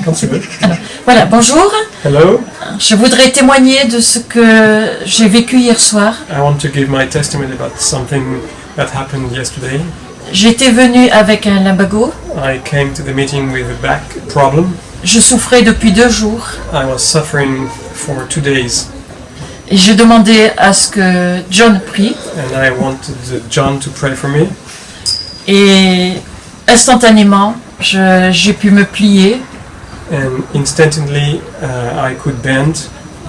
Quand tu veux. Alors, voilà, bonjour. Hello. Je voudrais témoigner de ce que j'ai vécu hier soir. I want to give my testimony about something that happened yesterday. J'étais venue avec un lumbago. I came to the meeting with a back problem. Je souffrais depuis 2 jours. I was suffering for 2 days. Et je demandais à ce que John prie. And I wanted John to pray for me. Et instantanément, j'ai pu me plier. And instantly I could bend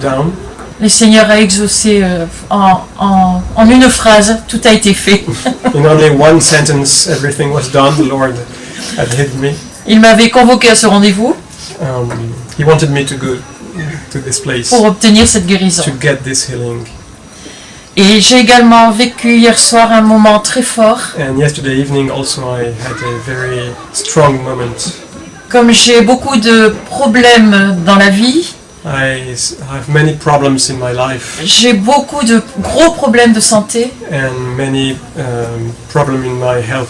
down. Le Seigneur a exaucé en une phrase, tout a été fait. In only one sentence, everything was done. The Lord had healed me. Il m'avait convoqué à ce rendez-vous He wanted me to go to this place pour obtenir cette guérison. to get this healing. Et j'ai également vécu hier soir un moment très fort. And yesterday evening also I had a very strong moment. Comme j'ai beaucoup de problèmes dans la vie, I have many problems in my life j'ai beaucoup de gros problèmes de santé. and many problems in my health.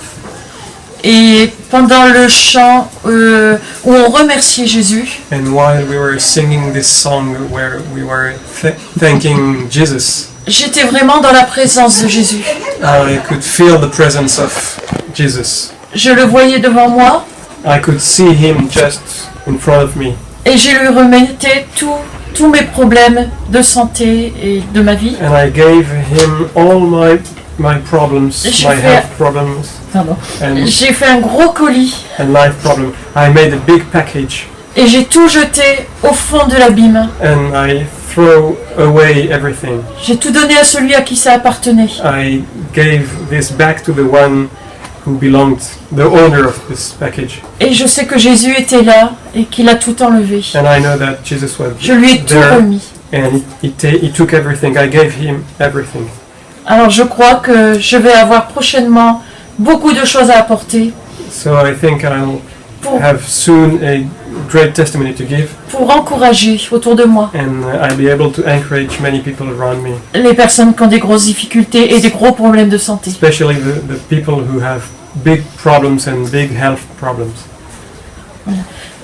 Et pendant le chant où on remerciait Jésus, And while we were singing this song where we were thanking Jesus, j'étais vraiment dans la présence de Jésus. I could feel the presence of Jesus. Je le voyais devant moi I could see him just in front of me. et je lui remettais tous mes problèmes de santé et de ma vie. And I gave him all my problems, Je my fais- health problems Pardon. and J'ai fait un gros colis life problems. I made a big package et j'ai tout jeté au fond de l'abîme. and I throw away everything. J'ai tout donné à celui à qui ça appartenait. I gave this back to the one who belonged, the owner of this package. Et je sais que Jésus était là et qu'il a tout enlevé. And I know that Jesus was Je lui ai tout there remis. and he took everything. I gave him everything. Alors je crois que je vais avoir prochainement beaucoup de choses à apporter So I think I'll pour, have soon a great testimony to give pour encourager autour de moi and I'll be able to encourage many people around me, les personnes qui ont des grosses difficultés et des gros problèmes de santé. especially the people who have big problems and big health problems.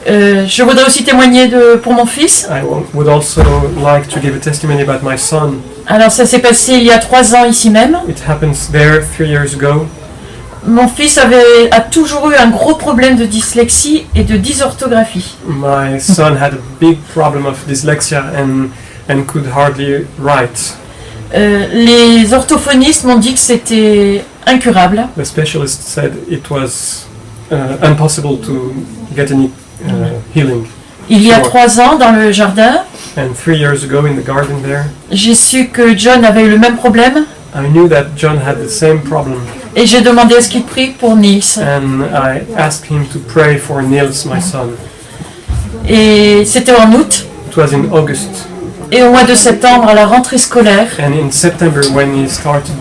Je voudrais aussi témoigner pour mon fils. I would also like to give a testimony about my son. Alors ça s'est passé il y a 3 ans ici même. It happens there 3 years ago. Mon fils a toujours eu un gros problème de dyslexie et de dysorthographie. My son had a big problem of dyslexia and could hardly write. Les orthophonistes m'ont dit que c'était incurable. The specialist said it was impossible to get any healing. Il y a Sure. 3 ans, dans le jardin, And 3 years ago in the garden there, j'ai su que John avait eu le même problème I knew that John had the same problem. et j'ai demandé à ce qu'il prie pour Niels. And I asked him to pray for Niels, my son. Et c'était en août. It was in August. Et au mois de septembre, à la rentrée scolaire, And in September, when he started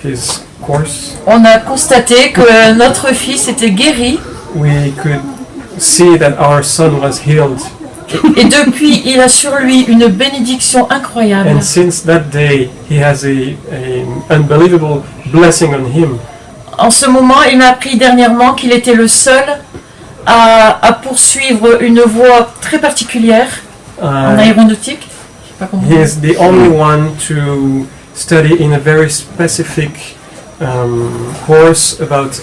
his course, on a constaté que notre fils était guéri. we could see that our son was healed. Et depuis, il a sur lui une bénédiction incroyable. And since that day, he has a unbelievable blessing on him. En ce moment, il m'a appris dernièrement qu'il était le seul à poursuivre une voie très particulière en aéronautique. Je sais pas comment He is the only one to study in a very specific course about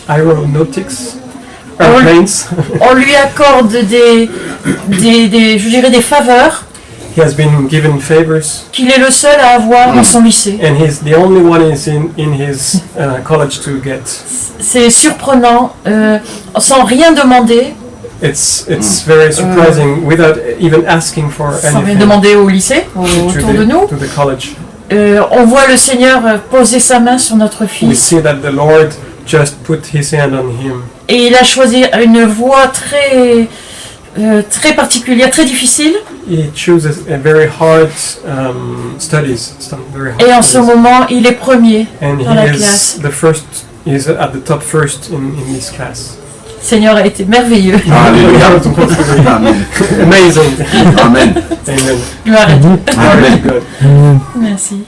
aeronautics, airplanes. On lui accorde je dirais des faveurs He has been given favors, qu'il est le seul à avoir dans son lycée. and he's the only one in his college to get. C'est surprenant, sans rien demander, It's very surprising without even asking for sans rien anything demander au lycée, to autour de nous. to the college. On voit le Seigneur poser sa main sur notre We fils see that the Lord just put his hand on him. et il a choisi une voie très particulière, très difficile. He chooses a very hard studies, some very hard Et en ce studies. moment, il est premier And dans la he classe. is the first. He's at the top first in this class. Le Seigneur a été merveilleux. Alléluia. Amen. Amazing. Amen. Amen. Gloire à Dieu. Very Amen. good. Merci.